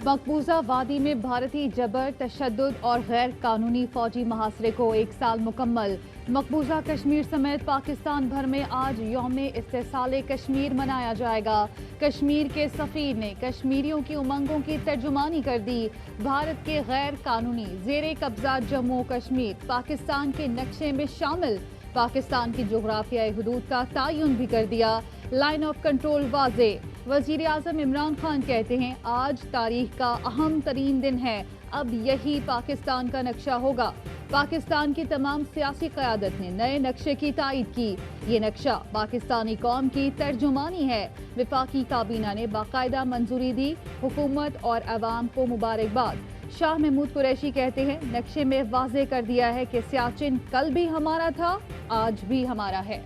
मकबूजा वादी में भारतीय जबर, तशद्दुद और गैर कानूनी फौजी मुहासरे को 1 साल मुकम्मल। मकबूजा कश्मीर समेत पाकिस्तान भर में आज यौम इस्तेसाले कश्मीर मनाया जाएगा। कश्मीर के सफीर ने कश्मीरियों की उमंगों की तर्जुमानी कर दी। भारत के गैर कानूनी ज़ेरे कब्जा जम्मू कश्मीर पाकिस्तान के नक्शे में शामिल। पाकिस्तान की जोग्राफियाई हुदूद का तयन भी कर दिया। लाइन ऑफ कंट्रोल वाज़े। वज़ीर आज़म इमरान खान कहते हैं आज तारीख का अहम तरीन दिन है, अब यही पाकिस्तान का नक्शा होगा। पाकिस्तान की तमाम सियासी क़यादत ने नए नक्शे की तायद की। ये नक्शा पाकिस्तानी कौम की तर्जुमानी है। वफाकी काबीना ने बाकायदा मंजूरी दी। हुकूमत और अवाम को मुबारकबाद। शाह महमूद कुरैशी कहते हैं नक्शे में वाज़े कर दिया है कि सियाचिन कल भी हमारा था, आज भी हमारा है।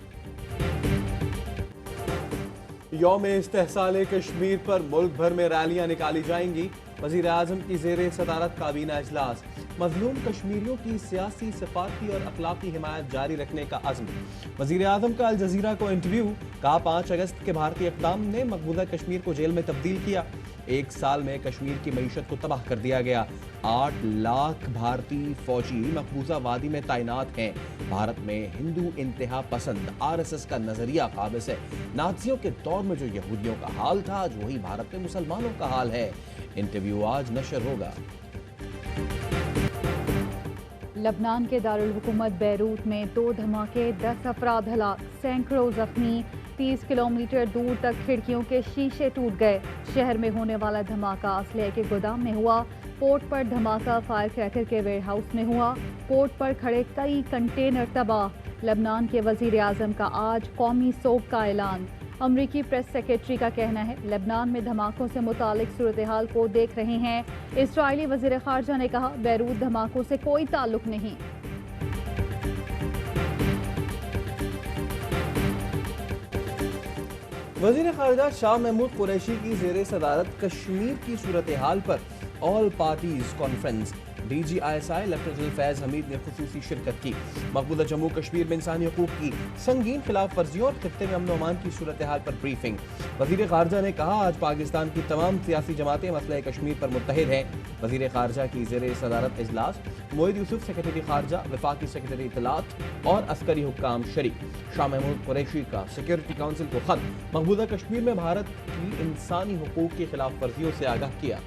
यौम इस्तेहसाले कश्मीर पर मुल्क भर में रैलियां निकाली जाएंगी। वज़ीर आज़म की ज़ेरे सदारत काबीना इजलास। मज़लूम कश्मीरियों की सियासी, सफारती और अखलाकी हिमायत जारी रखने का अज़्म। वज़ीर आज़म का अल जज़ीरा को इंटरव्यू। कहा 5 अगस्त के भारतीय इक़दाम ने मकबूजा कश्मीर को जेल में तब्दील किया। 1 साल में कश्मीर की मईशत को तबाह कर दिया गया। 8 लाख भारतीय फौजी मकबूजा वादी में तैनात हैं। भारत में हिंदू इंतहा पसंद RSS का नजरिया काबिज है। नाज़ियों के दौर में जो यहूदियों का हाल था, आज वही भारत में मुसलमानों का हाल है। इंटरव्यू आज नशर होगा। लबनान के दारुल हुकूमत बैरूत में 2 धमाके, 10 अफराद हलाक, सैकड़ों जख्मी। 30 किलोमीटर दूर तक खिड़कियों के शीशे टूट गए। शहर में होने वाला धमाका असलहे के गोदाम में हुआ। पोर्ट पर धमाका फायर क्रैकर के वेयरहाउस में हुआ। पोर्ट पर खड़े कई कंटेनर तबाह। लबनान के वजीर आज़म का आज कौमी सोग का ऐलान। अमरीकी प्रेस सेक्रेटरी का कहना है लबनान में धमाकों से मुतालिक सूरत हाल को देख रहे हैं। इस्राइली वजीर खारजा ने कहा बैरूत धमाकों से कोई ताल्लुक नहीं। वज़ीर खारजा शाह महमूद कुरैशी की ज़ेरे सदारत कश्मीर की सूरत हाल पर all parties conference. DGISI lieutenant general Faiz Hamid ने खुसूसी शिरकत की। मकबूजा जम्मू कश्मीर में इंसानी हकूक की संगीन खिलाफ वर्जियों और खित्ते में अमन व अमान की सूरत हाल पर ब्रीफिंग। वज़ीर खारजा ने कहा आज पाकिस्तान की तमाम सियासी जमातें मसले कश्मीर पर मुत्तहिद हैं। वज़ीर खारजा की ज़ेरे सदारत इजलास। मोहिद यूसुफ सेक्रेटरी खारजा, वफाकी सेक्रेटरी इत्तलात और अस्करी हुक्काम शरीक। शाह महमूद कुरैशी का सिक्योरिटी काउंसिल को खत। मकबूजा कश्मीर में भारत की इंसानी हकूक की खिलाफ वर्जियों से आगाह किया।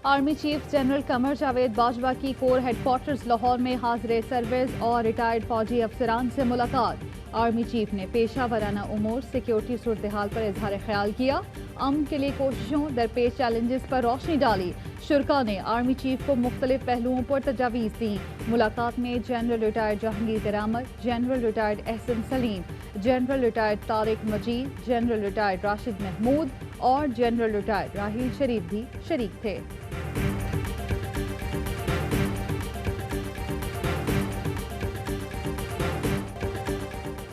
Army chief general Qamar Javed Bajwa की कोर हेडक्वार्टर्स लाहौर में हाजिर सर्विस और रिटायर्ड फौजी अफसरान से मुलाकात। आर्मी चीफ ने पेशा वराना उमूर, सिक्योरिटी सूरत हाल पर इजहार ख्याल किया। अमन के लिए कोशिशों, दरपेश चैलेंजेस पर रोशनी डाली। शुरका ने आर्मी चीफ को मुख्तलिफ पहलुओं पर तजावीज़ दी। मुलाकात में जनरल रिटायर्ड जहांगीर तिरामत, general retired Ehsan Salim, general retired Tariq Majid, general retired Rashid Mahmood और जनरल रिटायर्ड राहील शरीफ भी शरीक थे।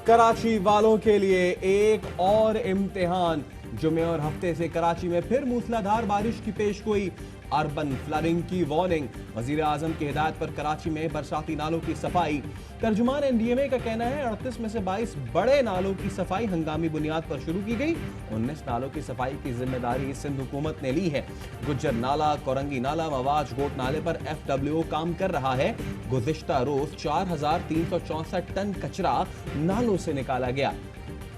कराची वालों के लिए एक और इम्तिहान। जुमे और हफ्ते से कराची में फिर मूसलाधार बारिश की पेशगोई। अर्बन फ्लडिंग की वार्निंग। वजीर आजम की हिदायत पर कराची में बरसाती नालों की सफाई। तर्जुमान NDMA का कहना है 38 में से 22 बड़े नालों की सफाई हंगामी बुनियाद पर शुरू की गई। 19 नालों की सफाई की जिम्मेदारी सिंध हुकूमत ने ली है। गुज्जर नाला, कोरंगी नाला, मवाज गोट नाले पर FWO काम कर रहा है। गुज़िश्ता रोज 4364 टन कचरा नालों से निकाला गया।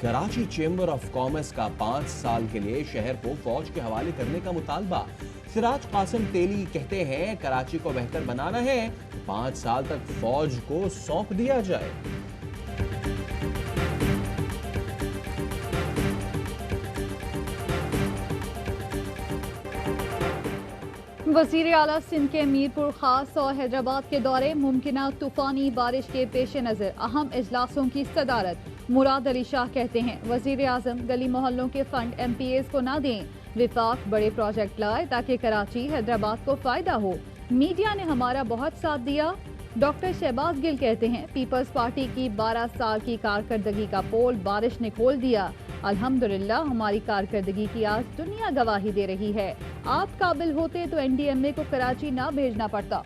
कराची चेंबर ऑफ कॉमर्स का 5 साल के लिए शहर को फौज के हवाले करने का मुतालबा। सिराज कासिम तेली कहते हैं कराची को बेहतर बनाना है, 5 साल तक फौज को सौंप दिया जाए। वज़ीर आला सिंध के मीरपुर खास और हैदराबाद के दौरे। मुमकिना तूफानी बारिश के पेश नज़र अहम इजलासों की सदारत। मुराद अली शाह कहते हैं वज़ीर आज़म गली मोहल्लों के फंड MPAs को ना दें। विफाक बड़े प्रोजेक्ट लाए ताकि कराची हैदराबाद को फायदा हो। मीडिया ने हमारा बहुत साथ दिया। डॉक्टर शहबाज गिल कहते हैं पीपल्स पार्टी की 12 साल की कारकर्दगी का पोल बारिश ने खोल दिया। अल्हम्दुलिल्लाह हमारी कारकर्दगी की आज दुनिया गवाही दे रही है। आप काबिल होते तो एनडीएमए को कराची ना भेजना पड़ता।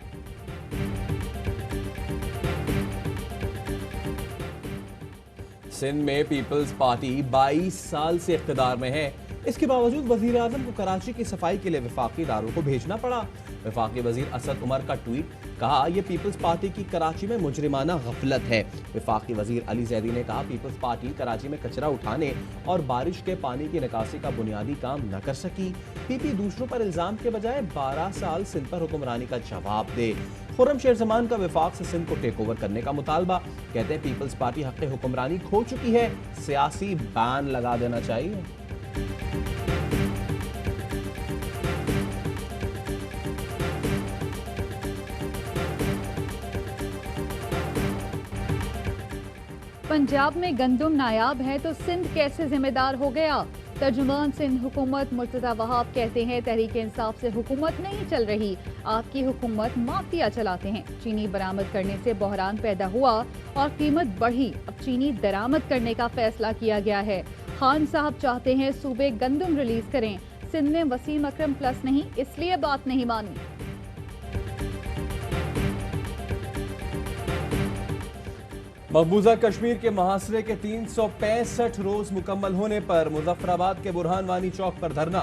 सिंध में पीपल्स पार्टी 22 साल से इख्तिदार में है। इसके बावजूद वजीर आजम को कराची की सफाई के लिए वफाकी इदारों को भेजना पड़ा। वफाकी वजीर असद उमर का ट्वीट, कहा यह पीपल्स पार्टी की कराची में मुजरिमाना गफलत है। वफाकी वजीर अली जैदी ने कहा पीपल्स पार्टी कराची में कचरा उठाने और बारिश के पानी की निकासी का बुनियादी काम न कर सकी। पीपी दूसरों पर इल्जाम के बजाय 12 साल सिंध पर हुक्मरानी का जवाब दे। खुर्रम शेर जमान का वफाक से सिंध को टेक ओवर करने का मुतालबा। कहते हैं पीपल्स पार्टी हक़ हुक्मरानी खो चुकी है, सियासी बैन लगा देना चाहिए। पंजाब में गंदम नायाब है तो सिंध कैसे जिम्मेदार हो गया? तर्जुमान सिंध हुकूमत मुर्तज़ा वहाब कहते हैं तहरीक इंसाफ से हुकूमत नहीं चल रही, आपकी हुकूमत माफिया चलाते हैं। चीनी बरामद करने से बहरान पैदा हुआ और कीमत बढ़ी, अब चीनी दरामद करने का फैसला किया गया है। खान साहब चाहते हैं सूबे गंदम रिलीज करें, सिंध ने वसीम अकरम प्लस नहीं इसलिए बात नहीं मानी। मकबूजा कश्मीर के मुहासरे के 365 रोज मुकम्मल होने पर मुजफ्फराबाद के बुरहान वानी चौक पर धरना।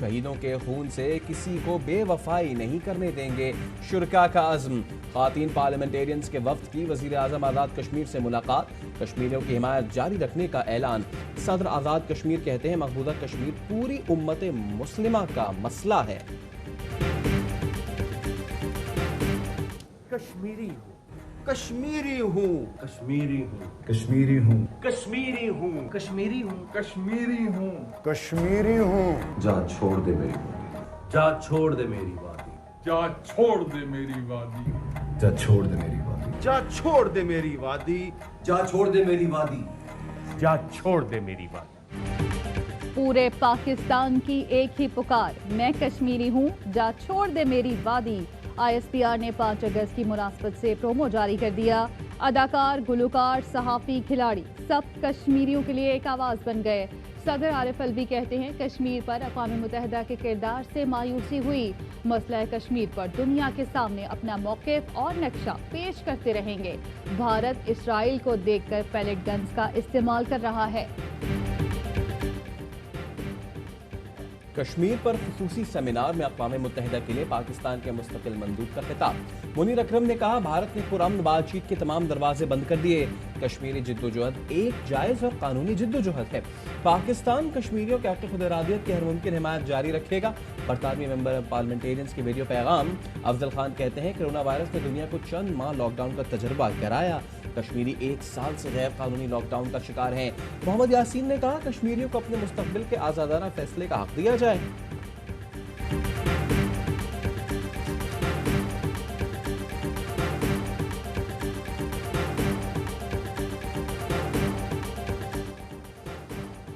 शहीदों के खून से किसी को बेवफाई नहीं करने देंगे, शुरका का अज़्म। ख़ातीन पार्लियामेंटेरियंस के वफ्द की वज़ीर आज़म आज़ाद कश्मीर से मुलाकात, कश्मीरियों की हिमायत जारी रखने का ऐलान। सदर आज़ाद कश्मीर कहते हैं मकबूजा कश्मीर पूरी उम्मत मुस्लिमा का मसला है। कश्मीरी हूँ, कश्मीरी हूँ, कश्मीरी हूँ, कश्मीरी हूँ, कश्मीरी हूँ, कश्मीरी हूँ, कश्मीरी हूँ, कश्मीरी हूँ। जा छोड़ दे मेरी वादी, जा छोड़ दे मेरी वादी, जा छोड़ दे मेरी वादी, जा छोड़ दे मेरी वादी, जा छोड़ दे मेरी वादी, जा छोड़ दे मेरी वादी, जा छोड़ दे मेरी वादी। पूरे पाकिस्तान की एक ही पुकार, मैं कश्मीरी हूँ, जा छोड़ दे मेरी वादी। ISPR ने 5 अगस्त की मुनासबत से प्रोमो जारी कर दिया। अदाकार, गुलकार, सहाफ़ी, खिलाड़ी सब कश्मीरियों के लिए एक आवाज़ बन गए। सदर आरिफ अलवी कहते हैं कश्मीर पर अक़वाम मुत्तहिदा के किरदार से मायूसी हुई, मसला कश्मीर पर दुनिया के सामने अपना मौक़िफ़ और नक्शा पेश करते रहेंगे। भारत इसराइल को देखकर पैलेट गन्स का इस्तेमाल कर रहा है। कश्मीर पर खुसूसी सेमिनार में अक़वाम मुत्तहिदा के लिए पाकिस्तान के मुस्तकिल मंदूब का खिताब। मुनीर अकरम ने कहा भारत ने पुरअमन बातचीत के तमाम दरवाजे बंद कर दिए। कश्मीरी जिद्दोजहद एक जायज़ और कानूनी जिद्दोजहद है। पाकिस्तान कश्मीरियों के हक़ खुद इरादियत की हर मुमकिन हिमायत जारी रखेगा। बरतानवी मेंबर पार्लियामेंटेरियंस के वीडियो पैगाम। अफजल खान कहते हैं कोरोना वायरस ने दुनिया को चंद माह लॉकडाउन का तजर्बा कराया, कश्मीरी 1 साल से गैर कानूनी लॉकडाउन का शिकार हैं। मोहम्मद यासीन ने कहा कश्मीरियों को अपने मुस्तकबिल के आज़ादाना फैसले का हक दिया जाए।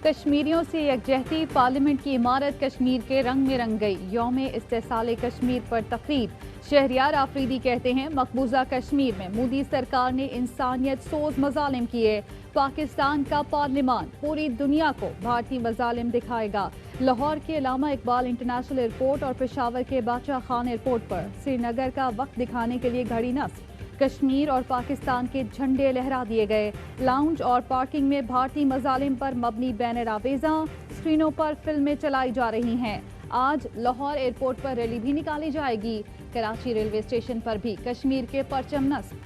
कश्मीरियों से यकजहती, पार्लियामेंट की इमारत कश्मीर के रंग में रंग गई। यौम इस्तेसाल कश्मीर पर तकरीब। शहरियार आफरीदी कहते हैं मकबूजा कश्मीर में मोदी सरकार ने इंसानियत सोज मजालिम किए। पाकिस्तान का पार्लियामान पूरी दुनिया को भारतीय मजालिम दिखाएगा। लाहौर के अल्लामा इकबाल इंटरनेशनल एयरपोर्ट और पेशावर के बादशाह खान एयरपोर्ट पर श्रीनगर का वक्त दिखाने के लिए घड़ी नस्ब। कश्मीर और पाकिस्तान के झंडे लहरा दिए गए। लाउंज और पार्किंग में भारतीय मजालिम पर मबनी बैनर आवेजा, स्क्रीनों पर फिल्में चलाई जा रही हैं। आज लाहौर एयरपोर्ट पर रैली भी निकाली जाएगी। कराची रेलवे स्टेशन पर भी कश्मीर के परचम नस्ब।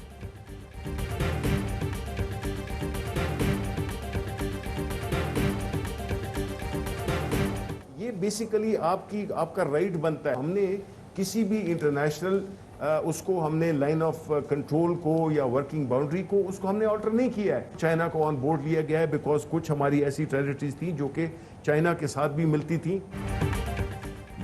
ये बेसिकली आपका राइट बनता है। हमने किसी भी इंटरनेशनल उसको हमने लाइन ऑफ कंट्रोल को या वर्किंग बाउंड्री को उसको हमने ऑल्टर नहीं किया है। चाइना को ऑन बोर्ड लिया गया है बिकॉज कुछ हमारी ऐसी टेरिटरीज थी जो कि चाइना के साथ भी मिलती थी।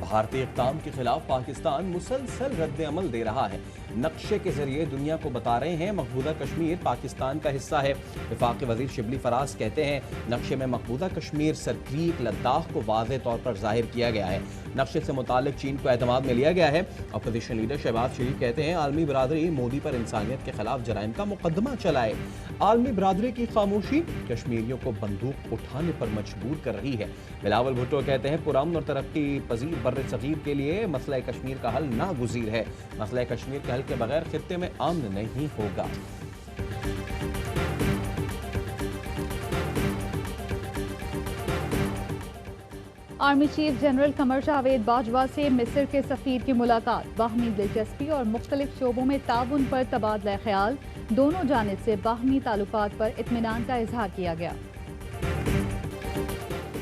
भारतीय इक़दाम के खिलाफ पाकिस्तान मुसलसल रद्द अमल दे रहा है। नक्शे के जरिए दुनिया को बता रहे हैं मकबूजा कश्मीर पाकिस्तान का हिस्सा है। वफाकी वजीर शिबली फराज कहते हैं नक्शे में मकबूजा कश्मीर, सरक्रीक, लद्दाख को वाज़ेह तौर पर जाहिर किया गया है। नक्शे से मुतालिक चीन को एतमाद में लिया गया है। अपोजिशन लीडर शहबाज शरीफ कहते हैं आलमी बरादरी मोदी पर इंसानियत के खिलाफ जराइम का मुकदमा चलाए। आलमी बरादरी की खामोशी कश्मीरियों को बंदूक उठाने पर मजबूर कर रही है। बिलावल भुट्टो कहते हैं पुरअमन और तरक्की पजीर बर بر صغیر کے لیے مسئلہ کشمیر کا حل ناگزیر ہے. مسئلہ کشمیر کے حل کے بغیر خطے میں امن نہیں ہوگا. Army chief general Qamar Javed Bajwa سے مصر کے سفیر کی ملاقات. باہمی دلچسپی اور مختلف شعبوں میں تعاون پر تبادلہ خیال. دونوں جانب سے باہمی تعلقات پر اطمینان کا اظہار کیا گیا.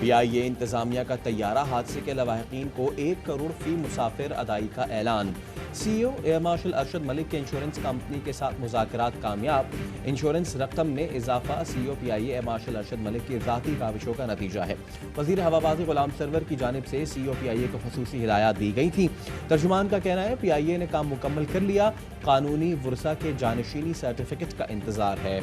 PIA انتظامیہ کا طیارہ حادثے کے لواحقین کو 1 کروڑ فی مسافر ادائی کا اعلان. CEO ایئر مارشل ارشد ملک کے انشورنس کمپنی کے ساتھ مذاکرات کامیاب. انشورنس رقم میں اضافہ CEO PIA air marshal Arshad Malik کی ذاتی کاوشوں کا نتیجہ ہے. وزیر ہوابازی غلام سرور کی جانب سے CEO PIA کو خصوصی ہدایات دی گئی تھیں. ترجمان کا کہنا ہے PIA نے کام مکمل کر لیا. قانونی ورثہ کے جانشینی سرٹیفکیٹ کا انتظار ہے.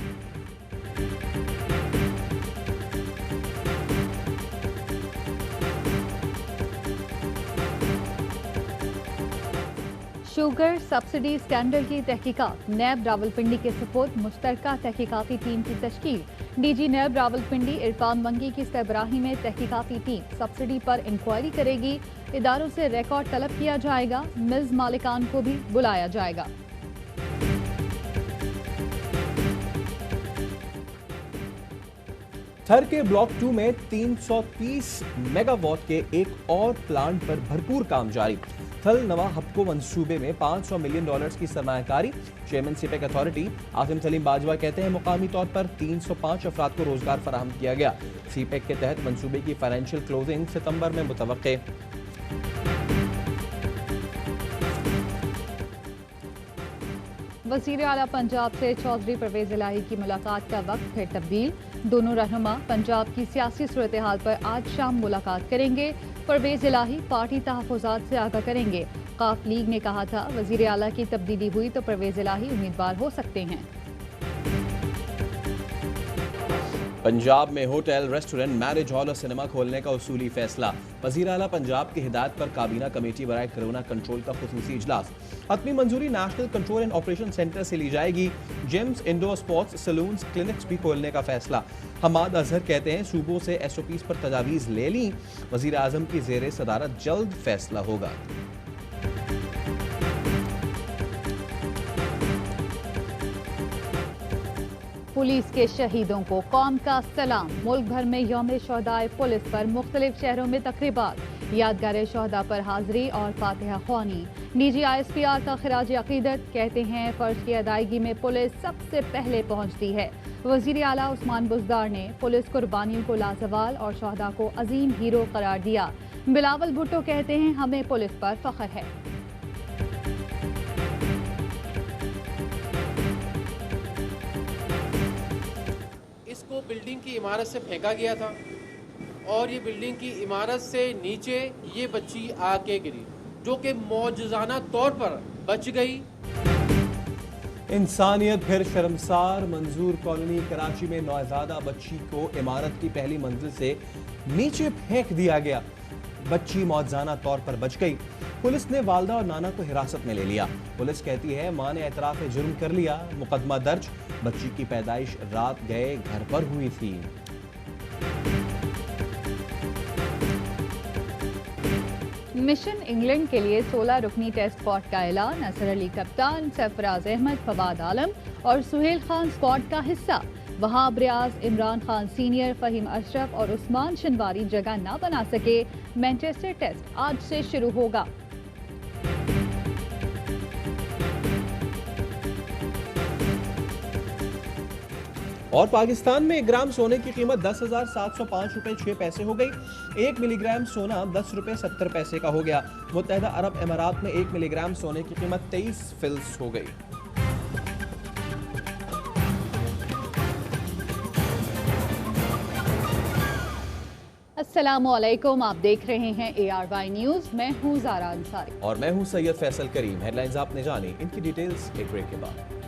شوگر سبسڈی اسکینڈل کی تحقیقات. نیب راولپنڈی کے سپرد مشترکہ تحقیقاتی ٹیم کی تشکیل. DG نیب راولپنڈی عرفان منگی کی سربراہی میں تحقیقاتی ٹیم سبسڈی پر انکوائری کرے گی. اداروں سے ریکارڈ طلب کیا جائے گا. ملز مالکان کو بھی بلایا جائے گا. تھر کے بلاک 2 میں 330 میگا واٹ کے ایک اور پلانٹ پر بھرپور کام جاری. تھل نوا ہپکو منصوبے میں $500 ملین کی سرمایہ کاری. Chairman CPEC authority Asim Saleem Bajwa کہتے ہیں مقامی طور پر 305 افراد کو روزگار فراہم کیا گیا. CPEC کے تحت منصوبے کی فائنینشیل کلوزنگ ستمبر میں متوقع. وزیر اعلیٰ پنجاب سے چودھری پرویز الہی کی ملاقات کا وقت پھر تبدیل. دونوں رہنما پنجاب کی سیاسی صورتحال پر آج شام ملاقات کریں گے. پرویز الہی پارٹی تحفظات سے آگاہ کریں گے. قاف لیگ نے کہا تھا وزیر اعلیٰ کی تبدیلی ہوئی تو پرویز الہی امیدوار ہو سکتے ہیں. پنجاب میں ہوٹل، ریسٹورنٹ، میرج ہال اور سینما کھولنے کا اصولی فیصلہ. وزیر اعلیٰ پنجاب کی ہدایت پر کابینہ کمیٹی برائے کرونا کنٹرول کا خصوصی اجلاس. حتمی منظوری national control and operation centre سے لی جائے گی. جمز، انڈور سپورٹس، سیلونز، کلینکس بھی کھولنے کا فیصلہ. حماد اظہر کہتے ہیں صوبوں سے SOPs پر تجاویز لے لیں. وزیر اعظم کی زیر صدارت جلد فیصلہ ہوگا. پولیس کے شہیدوں کو قوم کا سلام. ملک بھر میں یوم شہدائے پولیس پر مختلف شہروں میں تقریبات. یادگار شہداء پر حاضری اور فاتحہ خوانی. DG ISPR کا خراج عقیدت. کہتے ہیں فرض کی ادائیگی میں پولیس سب سے پہلے پہنچتی ہے. وزیر اعلیٰ عثمان بزدار نے پولیس قربانیوں کو لازوال اور شہداء کو عظیم ہیرو قرار دیا. بلاول بھٹو کہتے ہیں ہمیں پولیس پر فخر ہے. اس کو بلڈنگ کی عمارت سے پھینکا گیا تھا اور یہ بلڈنگ کی عمارت سے نیچے یہ بچی آ کے گری جو کہ معجزانہ طور پر بچ گئی. انسانیت پھر شرمسار. منظور کالونی کراچی میں نوزادہ بچی کو عمارت کی پہلی منزل سے نیچے پھینک دیا گیا. بچی معجزانہ طور پر بچ گئی. پولیس نے والدہ اور نانا کو حراست میں لے لیا. پولیس کہتی ہے ماں نے اعتراف جرم کر لیا. مقدمہ درج. بچی کی پیدائش رات گئے گھر پر ہوئی تھی. مشن انگلینڈ کے لیے 16 رکنی ٹیسٹ اسکواڈ کا اعلان. اظہر علی کپتان، سرفراز احمد، فواد عالم اور سہیل خان اسکواڈ کا حصہ. وہاب ریاض، عمران خان سینئر، فہیم اشرف اور عثمان شنواری جگہ نہ بنا سکے. مینچسٹر ٹیسٹ آج سے شروع ہوگا. اور پاکستان میں 1 گرام سونے کی قیمت 10,705 روپے 6 پیسے ہو گئی. 1 ملی گرام سونا 10 روپے 70 پیسے کا ہو گیا. متحدہ عرب امارات میں 1 ملی گرام سونے کی قیمت 23 فلس ہو گئی. السلام علیکم، آپ دیکھ رہے ہیں ARY نیوز. میں ہوں زارا انصاری اور میں ہوں سید فیصل کریم. ہیڈ لائنز آپ نے جانی، ان کی ڈیٹیلز ایک بریک کے بعد.